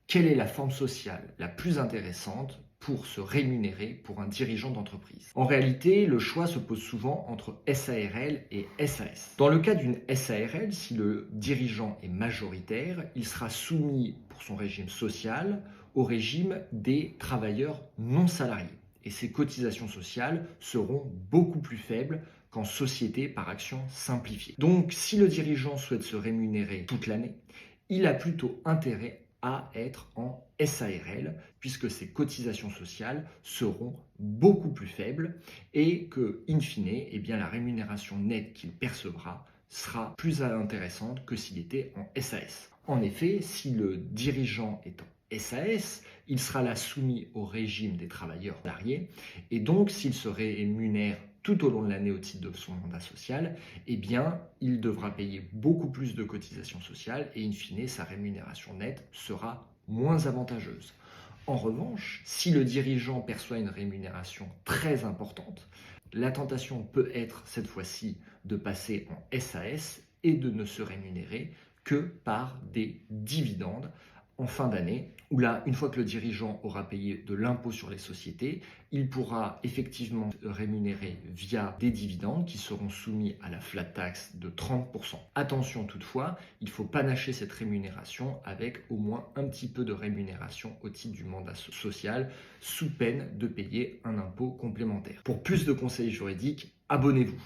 Quelle est la forme sociale la plus intéressante pour se rémunérer pour un dirigeant d'entreprise? En réalité, le choix se pose souvent entre SARL et SAS. Dans le cas d'une SARL, si le dirigeant est majoritaire, il sera soumis pour son régime social au régime des travailleurs non salariés. Et ses cotisations sociales seront beaucoup plus faibles qu'en société par action simplifiée. Donc, si le dirigeant souhaite se rémunérer toute l'année, il a plutôt intérêt à être en SARL, puisque ses cotisations sociales seront beaucoup plus faibles et que, in fine, eh bien, la rémunération nette qu'il percevra sera plus intéressante que s'il était en SAS. En effet, si le dirigeant est en SAS, il sera là soumis au régime des travailleurs salariés et donc s'il se rémunère tout au long de l'année au titre de son mandat social, eh bien, il devra payer beaucoup plus de cotisations sociales et in fine, sa rémunération nette sera moins avantageuse. En revanche, si le dirigeant perçoit une rémunération très importante, la tentation peut être cette fois-ci de passer en SAS et de ne se rémunérer que par des dividendes en fin d'année, où là, une fois que le dirigeant aura payé de l'impôt sur les sociétés, il pourra effectivement rémunérer via des dividendes qui seront soumis à la flat tax de 30%. Attention toutefois, il ne faut panacher cette rémunération avec au moins un petit peu de rémunération au titre du mandat social, sous peine de payer un impôt complémentaire. Pour plus de conseils juridiques, abonnez-vous.